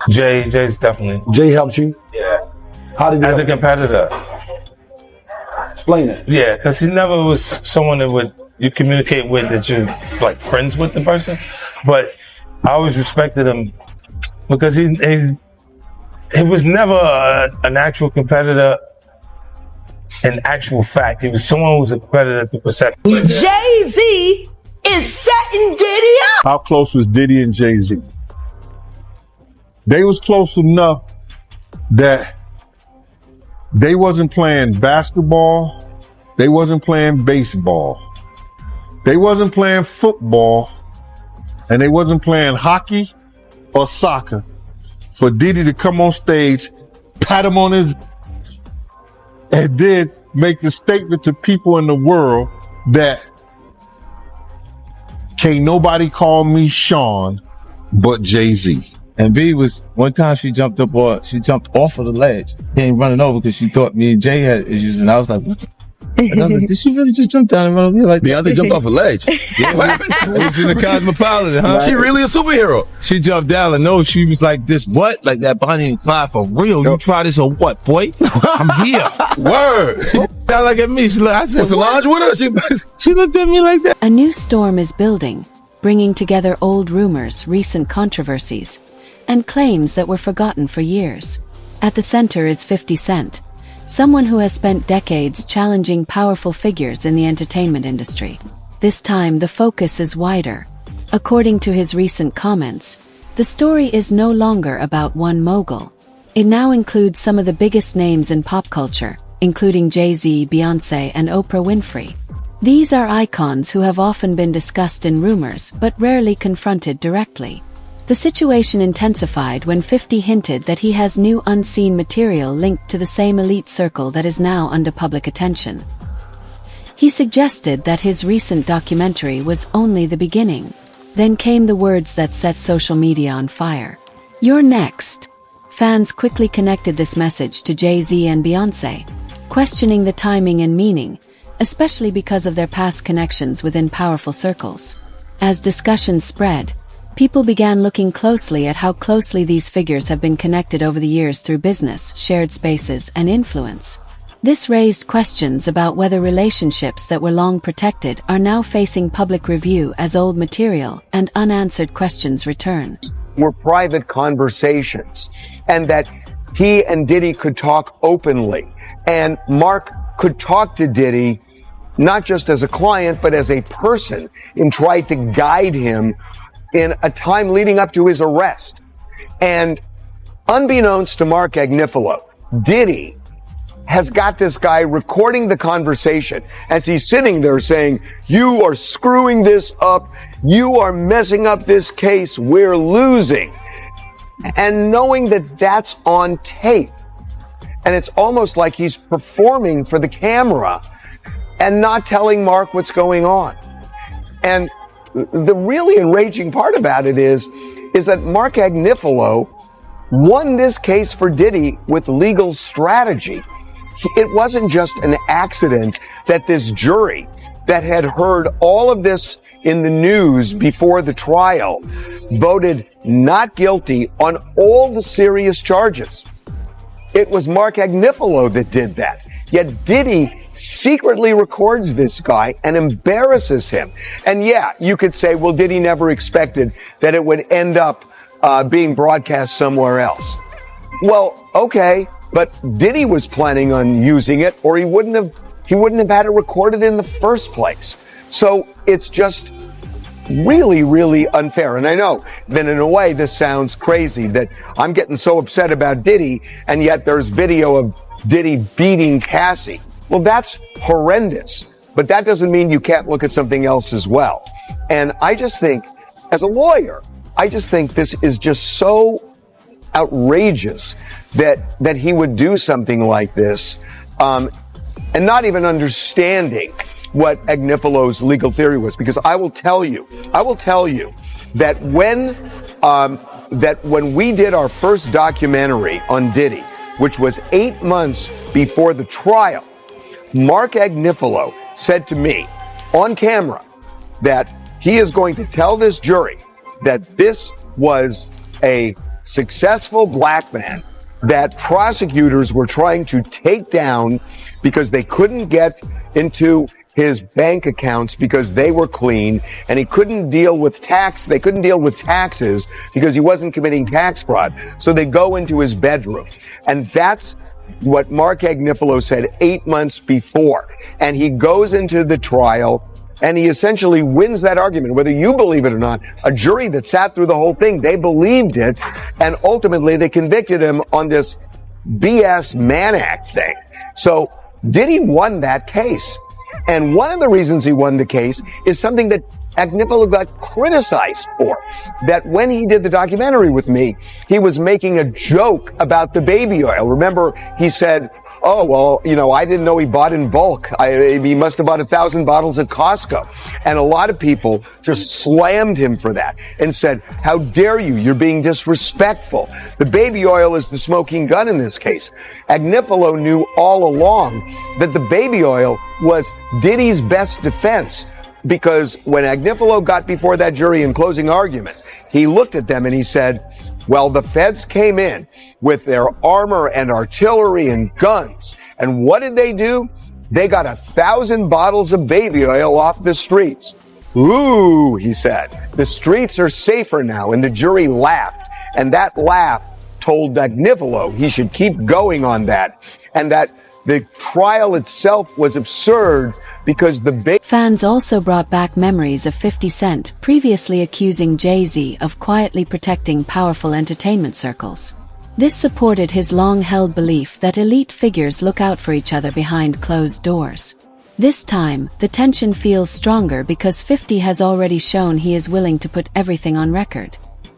Jay's definitely. Jay helped you? Yeah. How did he As a help you? competitor. Explain it. Yeah, because he never was someone that you communicate with that you're like friends with the person. But I always respected him because he was never an actual competitor in actual fact. He was someone who was a competitor through perception. Jay-Z is setting Diddy up. How close was Diddy and Jay-Z? They was close enough that they wasn't playing basketball. They wasn't playing baseball. They wasn't playing football. And they wasn't playing hockey or soccer for Diddy to come on stage, pat him on his and then make the statement to people in the world that can't nobody call me Sean but Jay-Z. And B was, one time she jumped off of the ledge. Came running over because she thought me and Jay had issues. And I was like, what the? And I was like, did she really just jump down and run over here like that? Beyonce jumped off a ledge. Yeah, what happened? It was in the Cosmopolitan, huh? She really a superhero. She jumped down and no, she was like, this what? Like that Bonnie and Clyde for real? You try this or what, boy? I'm here. Word. She down like at me. I said, Was Solange with her? She looked at me like that. A new storm is building, bringing together old rumors, recent controversies, and claims that were forgotten for years. At the center is 50 Cent, someone who has spent decades challenging powerful figures in the entertainment industry. This time, the focus is wider. According to his recent comments, the story is no longer about one mogul. It now includes some of the biggest names in pop culture, including Jay-Z, Beyonce, and Oprah Winfrey. These are icons who have often been discussed in rumors but rarely confronted directly. The situation intensified when 50 hinted that he has new unseen material linked to the same elite circle that is now under public attention. He suggested that his recent documentary was only the beginning. Then came the words that set social media on fire. "You're next." Fans quickly connected this message to Jay-Z and Beyonce, questioning the timing and meaning, especially because of their past connections within powerful circles. As discussions spread, people began looking closely at how closely these figures have been connected over the years through business, shared spaces, and influence. This raised questions about whether relationships that were long protected are now facing public review as old material and unanswered questions return. Were private conversations, and that he and Diddy could talk openly, and Mark could talk to Diddy not just as a client but as a person and try to guide him in a time leading up to his arrest. And unbeknownst to Mark Agnifilo, Diddy has got this guy recording the conversation as he's sitting there saying, "You are screwing this up. You are messing up this case. We're losing." And knowing that that's on tape. And it's almost like he's performing for the camera and not telling Mark what's going on. And the really enraging part about it is that Mark Agnifilo won this case for Diddy with legal strategy. It wasn't just an accident that this jury that had heard all of this in the news before the trial voted not guilty on all the serious charges. It was Mark Agnifilo that did that. Yet Diddy secretly records this guy and embarrasses him. And yeah, you could say, well, Diddy never expected that it would end up being broadcast somewhere else. Well, okay, but Diddy was planning on using it, or he wouldn't have had it recorded in the first place. So it's just really, really unfair. And I know that in a way this sounds crazy, that I'm getting so upset about Diddy, and yet there's video of Diddy beating Cassie. Well, that's horrendous, but that doesn't mean you can't look at something else as well. And I just think, as a lawyer, I just think this is just so outrageous that he would do something like this, and not even understanding what Agnifilo's legal theory was. Because I will tell you that when we did our first documentary on Diddy, which was 8 months before the trial, Mark Agnifilo said to me on camera that he is going to tell this jury that this was a successful black man that prosecutors were trying to take down because they couldn't get into his bank accounts because they were clean, and he couldn't deal with they couldn't deal with taxes because he wasn't committing tax fraud. So they go into his bedroom. And that's what Mark Agnifilo said 8 months before. And he goes into the trial and he essentially wins that argument. Whether you believe it or not, a jury that sat through the whole thing, they believed it. And ultimately they convicted him on this BS Mann Act thing. So Diddy won that case. And one of the reasons he won the case is something that Agnifilo got criticized for. That when he did the documentary with me, he was making a joke about the baby oil. Remember, he said, oh, well, you know, I didn't know he bought in bulk. He must have bought 1,000 bottles at Costco. And a lot of people just slammed him for that and said, how dare you? You're being disrespectful. The baby oil is the smoking gun in this case. Agnifilo knew all along that the baby oil was Diddy's best defense, because when Agnifilo got before that jury in closing arguments, he looked at them and he said, well, the feds came in with their armor and artillery and guns. And what did they do? They got 1,000 bottles of baby oil off the streets. Ooh, he said, the streets are safer now. And the jury laughed. And that laugh told Agnifilo he should keep going on that. And that the trial itself was absurd because Fans also brought back memories of 50 Cent previously accusing Jay-Z of quietly protecting powerful entertainment circles. This supported his long-held belief that elite figures look out for each other behind closed doors. This time, the tension feels stronger because 50 has already shown he is willing to put everything on record.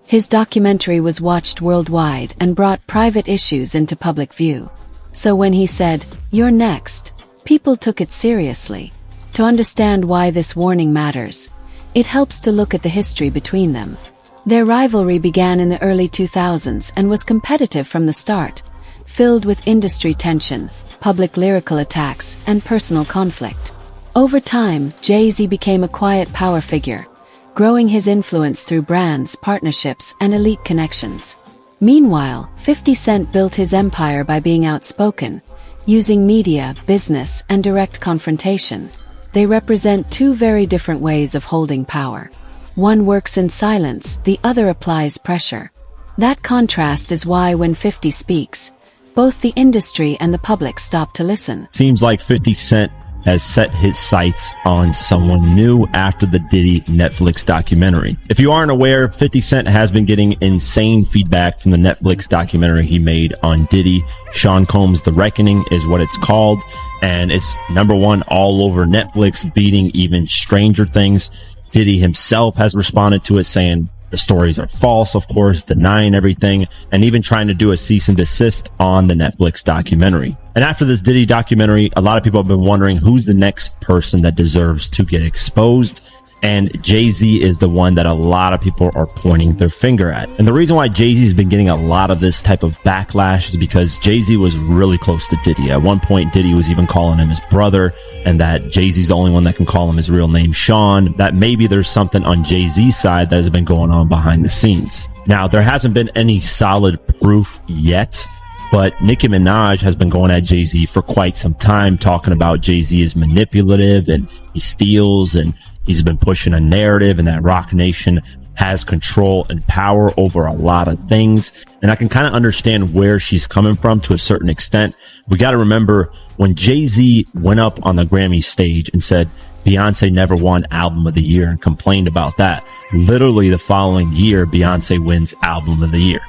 His documentary was watched worldwide and brought private issues into public view. So when he said, "You're next," people took it seriously. To understand why this warning matters, it helps to look at the history between them. Their rivalry began in the early 2000s and was competitive from the start, filled with industry tension, public lyrical attacks, and personal conflict. Over time, Jay-Z became a quiet power figure, growing his influence through brands, partnerships, and elite connections. Meanwhile, 50 Cent built his empire by being outspoken, using media, business, and direct confrontation. They represent two very different ways of holding power. One works in silence, the other applies pressure. That contrast is why when 50 speaks, both the industry and the public stop to listen. Seems like 50 Cent has set his sights on someone new after the Diddy Netflix documentary. If you aren't aware, 50 Cent has been getting insane feedback from the Netflix documentary he made on Diddy. Sean Combs' The Reckoning is what it's called, and it's #1 all over Netflix, beating even Stranger Things. Diddy himself has responded to it, saying the stories are false, of course, denying everything, and even trying to do a cease and desist on the Netflix documentary. And after this Diddy documentary, a lot of people have been wondering who's the next person that deserves to get exposed. And Jay-Z is the one that a lot of people are pointing their finger at. And the reason why Jay-Z has been getting a lot of this type of backlash is because Jay-Z was really close to Diddy. At one point, Diddy was even calling him his brother, and that Jay-Z's the only one that can call him his real name, Sean. That maybe there's something on Jay-Z's side that has been going on behind the scenes. Now, there hasn't been any solid proof yet, but Nicki Minaj has been going at Jay-Z for quite some time, talking about Jay-Z is manipulative and he steals, and he's been pushing a narrative, and that Roc Nation has control and power over a lot of things. And I can kind of understand where she's coming from to a certain extent. We got to remember when Jay-Z went up on the Grammy stage and said Beyonce never won Album of the Year and complained about that, literally the following year, Beyonce wins Album of the Year,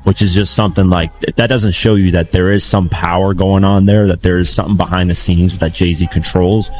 which is just something like, if that doesn't show you that there is some power going on there, that there is something behind the scenes that Jay-Z controls,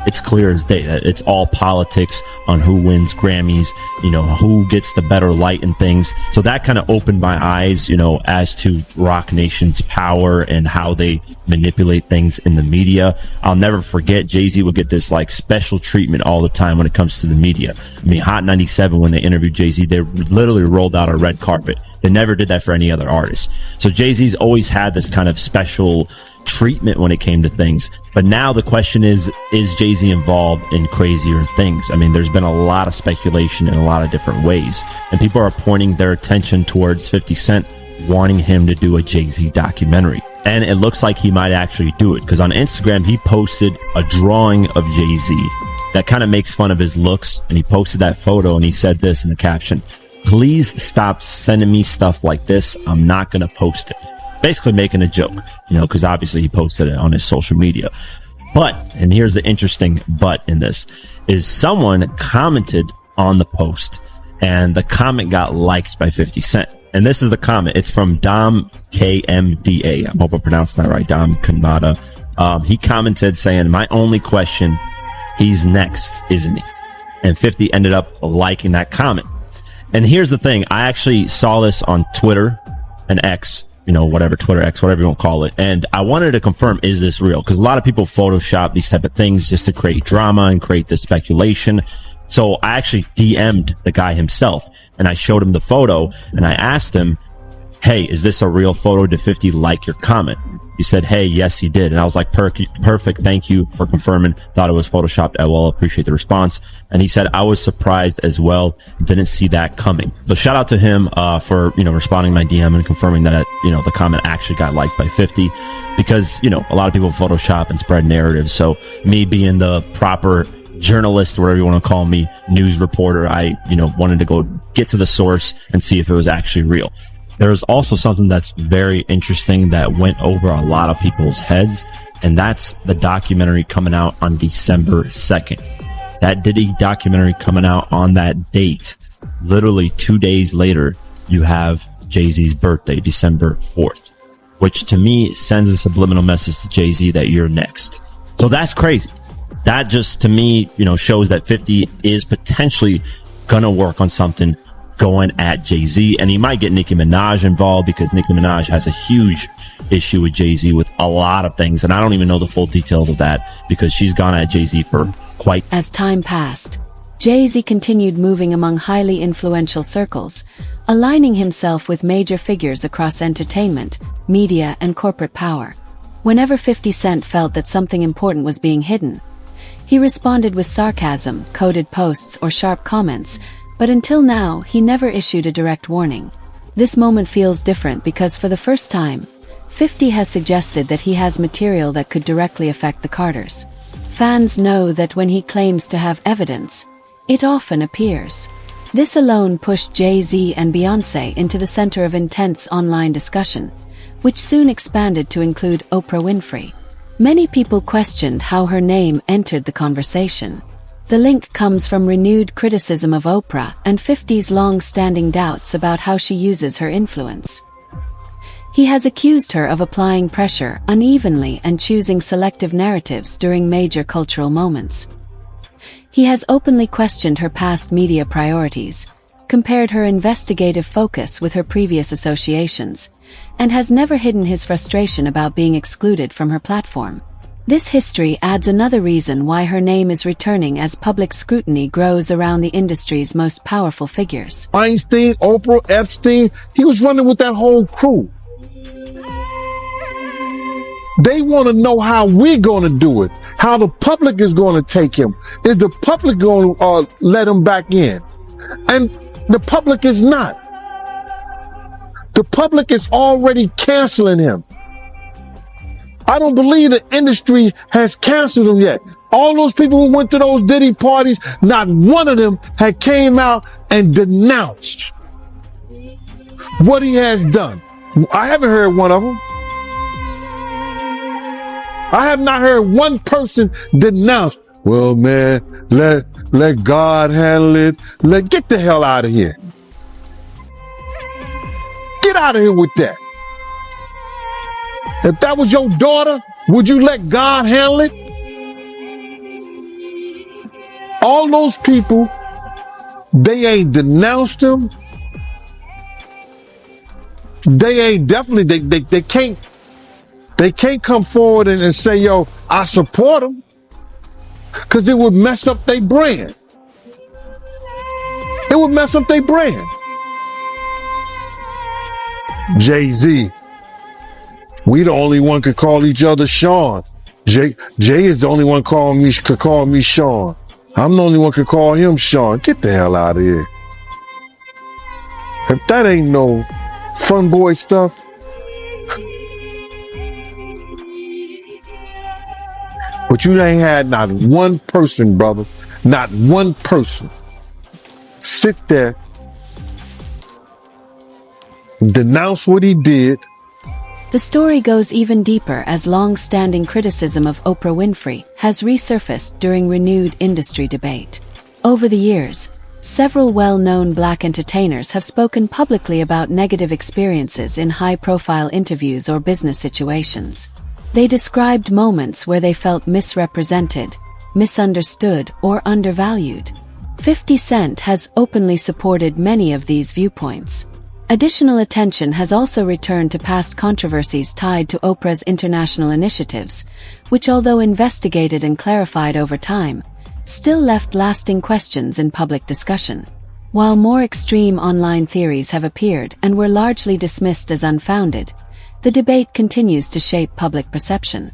it's clear as day that it's all politics on who wins Grammys, you know, who gets the better light and things. So that kind of opened my eyes, you know, as to Roc Nation's power and how they manipulate things in the media. I'll never forget Jay-Z would get this like special treatment all the time when it comes to the media. I mean, Hot 97, when they interviewed Jay-Z, they literally rolled out a red carpet They never did that for any other artist. So Jay-Z's always had this kind of special treatment when it came to things. But now the question is Jay-Z involved in crazier things? I mean, there's been a lot of speculation in a lot of different ways, and people are pointing their attention towards 50 Cent wanting him to do a Jay-Z documentary. And it looks like he might actually do it, because on Instagram, he posted a drawing of Jay-Z that kind of makes fun of his looks. And he posted that photo and he said this in the caption: "Please stop sending me stuff like this. I'm not going to post it." Basically making a joke, because obviously he posted it on his social media. But, and here's the interesting but in this, is someone commented on the post, and the comment got liked by 50 Cent. And this is the comment. It's from Dom KMDA. I hope I pronounced that right. Dom Kanada. He commented saying, "My only question, he's next, isn't he?" And 50 ended up liking that comment. And here's the thing. I actually saw this on Twitter and X, whatever, Twitter X, whatever you want to call it. And I wanted to confirm, is this real? Because a lot of people Photoshop these type of things just to create drama and create this speculation. So I actually DM'd the guy himself, and I showed him the photo, and I asked him, "Hey, is this a real photo? Did 50 like your comment?" He said, "Hey, yes, he did." And I was like, perfect. Thank you for confirming. Thought it was Photoshopped. Well, appreciate the response. And he said, "I was surprised as well. Didn't see that coming." So shout out to him, for, responding to my DM and confirming that, the comment actually got liked by 50, because, a lot of people Photoshop and spread narratives. So me being the proper journalist, whatever you want to call me, news reporter, I, wanted to go get to the source and see if it was actually real. There's also something that's very interesting that went over a lot of people's heads, and that's the documentary coming out on December 2nd. That Diddy documentary coming out on that date. Literally 2 days later, you have Jay-Z's birthday, December 4th, which to me sends a subliminal message to Jay-Z that you're next. So that's crazy. That just, to me, shows that 50 is potentially gonna work on something going at Jay-Z, and he might get Nicki Minaj involved, because Nicki Minaj has a huge issue with Jay-Z with a lot of things, and I don't even know the full details of that, because she's gone at Jay-Z for quite. As time passed, Jay-Z continued moving among highly influential circles, aligning himself with major figures across entertainment, media, and corporate power. Whenever 50 Cent felt that something important was being hidden, he responded with sarcasm, coded posts, or sharp comments. But until now, he never issued a direct warning. This moment feels different because for the first time, 50 has suggested that he has material that could directly affect the Carters. Fans know that when he claims to have evidence, it often appears. This alone pushed Jay-Z and Beyonce into the center of intense online discussion, which soon expanded to include Oprah Winfrey. Many people questioned how her name entered the conversation. The link comes from renewed criticism of Oprah and 50's long-standing doubts about how she uses her influence. He has accused her of applying pressure unevenly and choosing selective narratives during major cultural moments. He has openly questioned her past media priorities, compared her investigative focus with her previous associations, and has never hidden his frustration about being excluded from her platform. This history adds another reason why her name is returning as public scrutiny grows around the industry's most powerful figures. Einstein, Oprah, Epstein, he was running with that whole crew. They want to know how we're going to do it, how the public is going to take him. Is the public going to let him back in? And the public is not. The public is already canceling him. I don't believe the industry has canceled him yet. All those people who went to those Diddy parties, not one of them had came out and denounced what he has done. I haven't heard one of them. I have not heard one person denounce, "Well, man, let God handle it. Get the hell out of here. Get out of here with that. If that was your daughter, would you let God handle it?" All those people, they ain't denounced him. They ain't definitely, they can't come forward and say, "Yo, I support him," because it would mess up their brand. It would mess up their brand. Jay-Z. We the only one could call each other Sean. Jay is the only one could call me Sean. I'm the only one could call him Sean. Get the hell out of here. If that ain't no fun boy stuff. But you ain't had not one person, brother, not one person sit there, denounce what he did. The story goes even deeper as long-standing criticism of Oprah Winfrey has resurfaced during renewed industry debate. Over the years, several well-known Black entertainers have spoken publicly about negative experiences in high-profile interviews or business situations. They described moments where they felt misrepresented, misunderstood, or undervalued. 50 Cent has openly supported many of these viewpoints. Additional attention has also returned to past controversies tied to Oprah's international initiatives, which, although investigated and clarified over time, still left lasting questions in public discussion. While more extreme online theories have appeared and were largely dismissed as unfounded, the debate continues to shape public perception.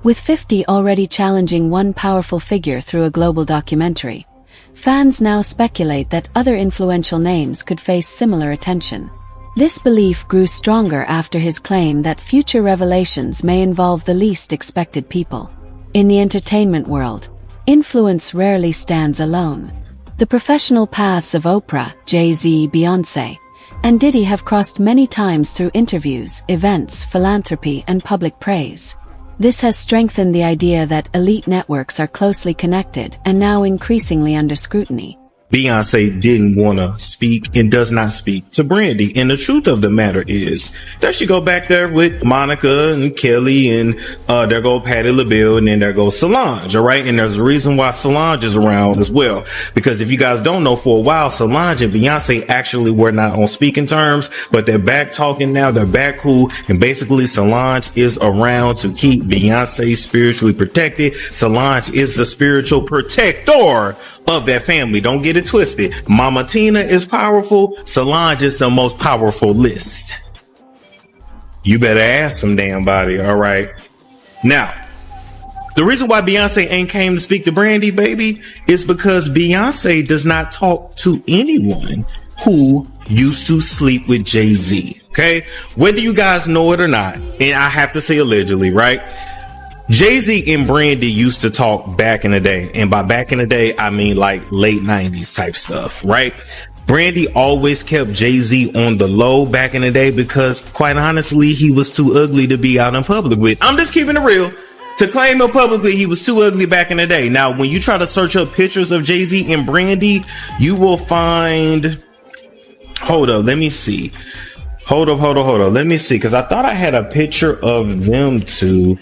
With 50 already challenging one powerful figure through a global documentary, fans now speculate that other influential names could face similar attention. This belief grew stronger after his claim that future revelations may involve the least expected people. In the entertainment world, influence rarely stands alone. The professional paths of Oprah, Jay-Z, Beyonce, and Diddy have crossed many times through interviews, events, philanthropy, and public praise. This has strengthened the idea that elite networks are closely connected and now increasingly under scrutiny. Beyonce didn't want to speak and does not speak to Brandy. And the truth of the matter is that she go back there with Monica and Kelly, and there go Patti LaBelle, and then there goes Solange. All right. And there's a reason why Solange is around as well, because if you guys don't know, for a while, Solange and Beyonce actually were not on speaking terms, but they're back talking now. They're back cool. And basically Solange is around to keep Beyonce spiritually protected. Solange is the spiritual protector of that family. Don't get it twisted. Mama Tina is powerful. Solange is the most powerful list. You better ask some damn body. All right. Now, the reason why Beyonce ain't came to speak to Brandy, baby, is because Beyonce does not talk to anyone who used to sleep with Jay-Z. Okay. Whether you guys know it or not, and I have to say allegedly, right? Jay-Z and Brandy used to talk back in the day. And by back in the day, I mean like late 90s type stuff, right? Brandy always kept Jay-Z on the low back in the day because, quite honestly, he was too ugly to be out in public with. I'm just keeping it real. To claim him publicly, he was too ugly back in the day. Now, when you try to search up pictures of Jay-Z and Brandy, you will find... Hold up, let me see. Hold up. Let me see, because I thought I had a picture of them two.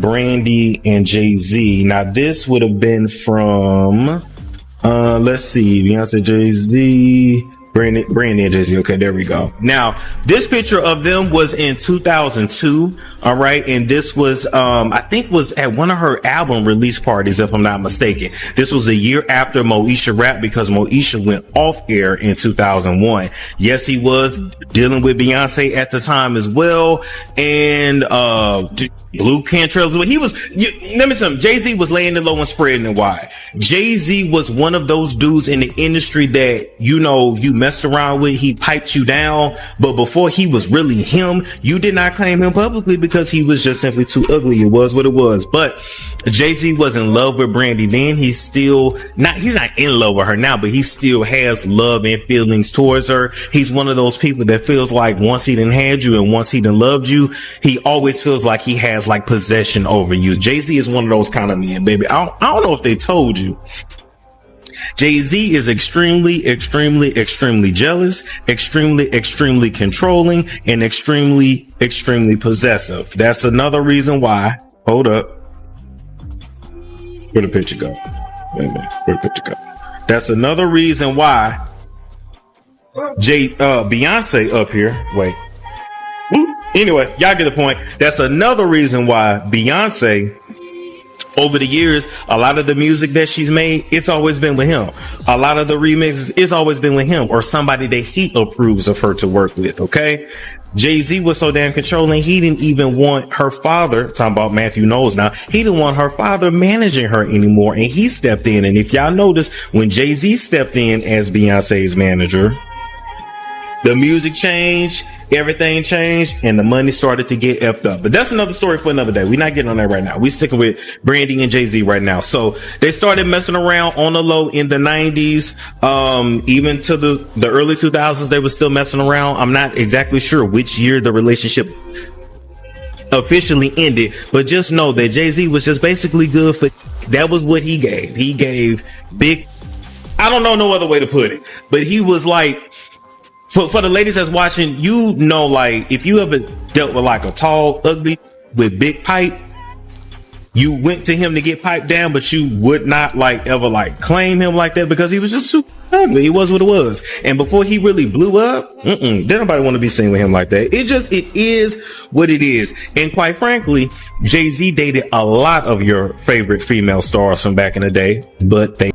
Brandy and Jay-Z. Now this would have been from let's see, Beyonce, Jay-Z, Brandy and Jay-Z. Okay, there we go. Now this picture of them was in 2002. All right, and this was I think was at one of her album release parties, if I'm not mistaken. This was a year after Moesha Rap, because Moesha went off air in 2001. Yes, he was dealing with Beyonce at the time as well, and Blue Cantrell. He was, let me tell you, Jay-Z was laying it low and spreading it wide. Jay-Z was one of those dudes in the industry that, you know, you messed around with. He piped you down, but before he was really him, you did not claim him publicly because he was just simply too ugly. It was what it was. But Jay-Z was in love with Brandy then. He's not in love with her now, but he still has love and feelings towards her. He's one of those people that feels like once he done had you and once he done loved you, he always feels like he has like possession over you. Jay-Z is one of those kind of men, baby. I don't know if they told you. Jay-Z is extremely jealous, extremely controlling, and extremely possessive. That's another reason why. Hold up. Where'd the picture go? Wait a minute. Where'd the picture go? That's another reason why Beyonce up here. Wait. Anyway, y'all get the point. That's another reason why Beyonce, over the years, a lot of the music that she's made, it's always been with him. A lot of the remixes, it's always been with him or somebody that he approves of her to work with. Okay. Jay-Z was so damn controlling, he didn't even want her father, talking about Matthew Knowles now, he didn't want her father managing her anymore, and he stepped in. And if y'all notice, when Jay-Z stepped in as Beyonce's manager, the music changed, everything changed, and the money started to get effed up. But that's another story for another day. We're not getting on that right now. We sticking with Brandy and Jay-Z right now. So they started messing around on the low in the 90s. Even to the early 2000s, they were still messing around. I'm not exactly sure which year the relationship officially ended, but just know that Jay-Z was just basically good for, that was what he gave. He gave big, I don't know no other way to put it, but he was like, for the ladies that's watching, you know, like, if you ever dealt with like a tall, ugly with big pipe, you went to him to get piped down, but you would not like ever like claim him like that because he was just super ugly. He was what it was. And before he really blew up, didn't nobody want to be seen with him like that. It is what it is. And quite frankly, Jay-Z dated a lot of your favorite female stars from back in the day, but they